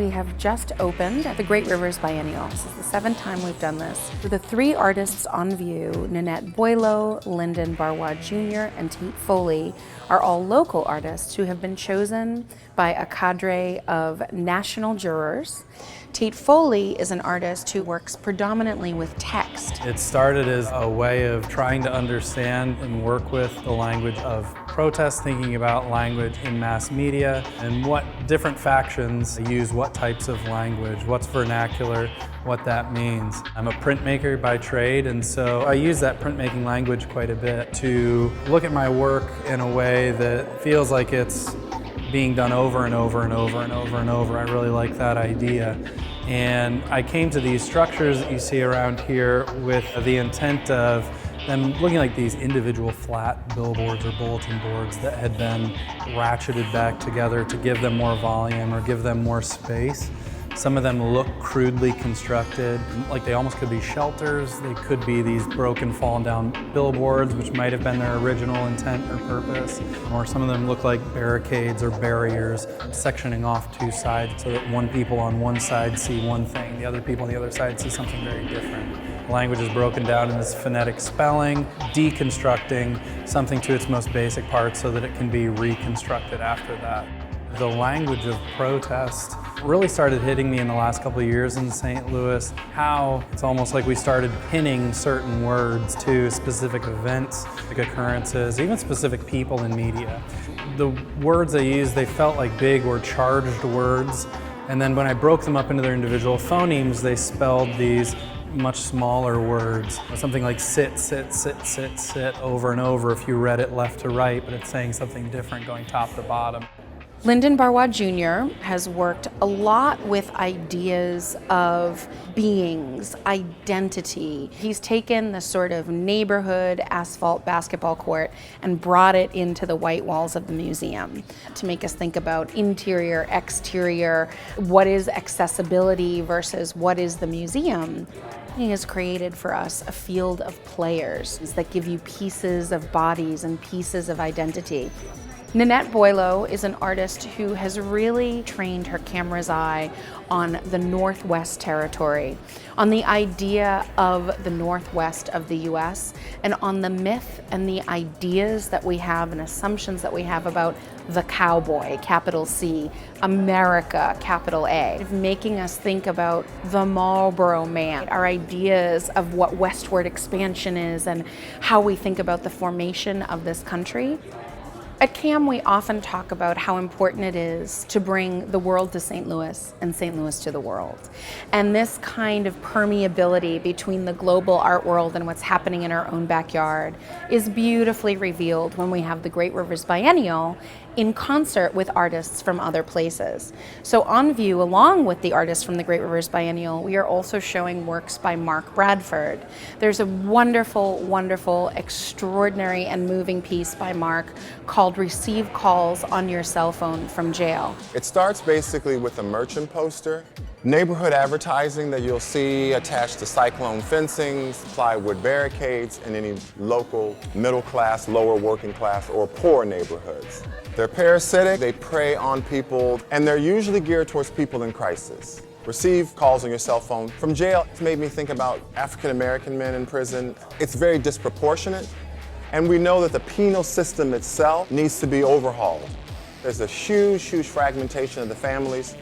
we have just opened at the Great Rivers Biennial. This is the 7th time we've done this. The 3 artists on view, Nanette Boileau, Lyndon Barrois Jr, and Tate Foley, are all local artists who have been chosen by a cadre of national jurors. Tate Foley is an artist who works predominantly with text. It started as a way of trying to understand and work with the language of protest, thinking about language in mass media and what different factions use what types of language, what's vernacular, what that means. I'm a printmaker by trade, and so I use that printmaking language quite a bit to look at my work in a way that feels like it's being done over and over and over and over and over. I really like that idea. And I came to these structures that you see around here with the intent of them looking like these individual flat billboards or bulletin boards that had been ratcheted back together to give them more volume or give them more space. Some of them look crudely constructed, like they almost could be shelters. They could be these broken, fallen down billboards, which might have been their original intent or purpose. Or some of them look like barricades or barriers, sectioning off 2 sides so that people on one side see one thing, the other people on the other side see something very different. The language is broken down in this phonetic spelling, deconstructing something to its most basic parts so that it can be reconstructed after that. The language of protest really started hitting me in the last couple of years in St. Louis, how it's almost like we started pinning certain words to specific events, like occurrences, even specific people in media. The words they used, they felt like big or charged words, and then when I broke them up into their individual phonemes, they spelled these much smaller words. Something like sit, sit, sit, sit, sit over and over if you read it left to right, but it's saying something different going top to bottom. Lyndon Barrois Jr. has worked a lot with ideas of beings, identity. He's taken the sort of neighborhood asphalt basketball court and brought it into the white walls of the museum to make us think about interior, exterior, what is accessibility versus what is the museum. He has created for us a field of players that give you pieces of bodies and pieces of identity. Nanette Boileau is an artist who has really trained her camera's eye on the Northwest Territory, on the idea of the Northwest of the US, and on the myth and the ideas that we have and assumptions that we have about the cowboy, capital C, America, capital A, making us think about the Marlboro Man, our ideas of what westward expansion is and how we think about the formation of this country. At CAM, we often talk about how important it is to bring the world to St. Louis and St. Louis to the world. And this kind of permeability between the global art world and what's happening in our own backyard is beautifully revealed when we have the Great Rivers Biennial in concert with artists from other places. So on view, along with the artists from the Great Rivers Biennial, we are also showing works by Mark Bradford. There's a wonderful, wonderful, extraordinary and moving piece by Mark called Receive Calls on Your Cell Phone from Jail. It starts basically with a merchant poster, neighborhood advertising that you'll see attached to cyclone fencing, plywood barricades, in any local middle class, lower working class, or poor neighborhoods. They're parasitic, they prey on people, and they're usually geared towards people in crisis. Receive calls on your cell phone from jail. It's made me think about African American men in prison. It's very disproportionate, and we know that the penal system itself needs to be overhauled. There's a huge, huge fragmentation of the families.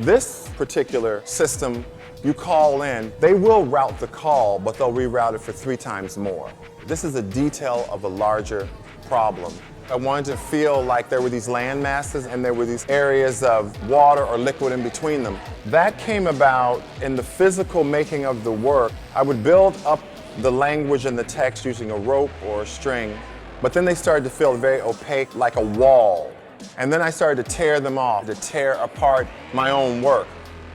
This particular system, you call in, they will route the call, but they'll reroute it for 3 times more. This is a detail of a larger problem. I wanted to feel like there were these land masses and there were these areas of water or liquid in between them. That came about in the physical making of the work. I would build up the language and the text using a rope or a string, but then they started to feel very opaque, like a wall. And then I started to tear them off, to tear apart my own work.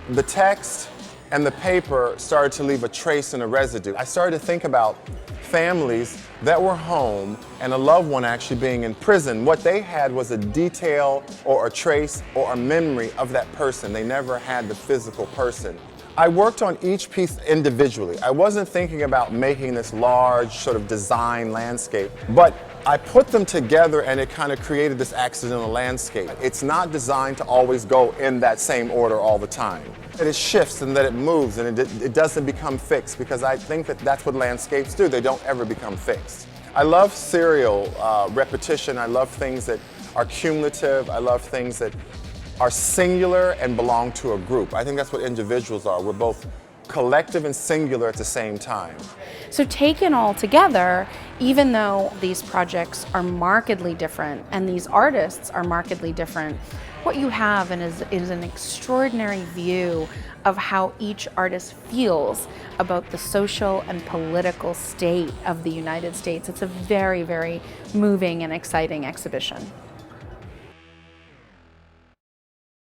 The text and the paper started to leave a trace and a residue. I started to think about families that were home and a loved one actually being in prison. What they had was a detail or a trace or a memory of that person. They never had the physical person. I worked on each piece individually. I wasn't thinking about making this large sort of design landscape, but I put them together and it kind of created this accidental landscape. It's not designed to always go in that same order all the time. It shifts and that it moves and it doesn't become fixed, because I think that that's what landscapes do. They don't ever become fixed. I love serial repetition. I love things that are cumulative. I love things that are singular and belong to a group. I think that's what individuals are. We're both collective and singular at the same time. So taken all together, even though these projects are markedly different and these artists are markedly different, what you have is an extraordinary view of how each artist feels about the social and political state of the United States. It's a very, very moving and exciting exhibition.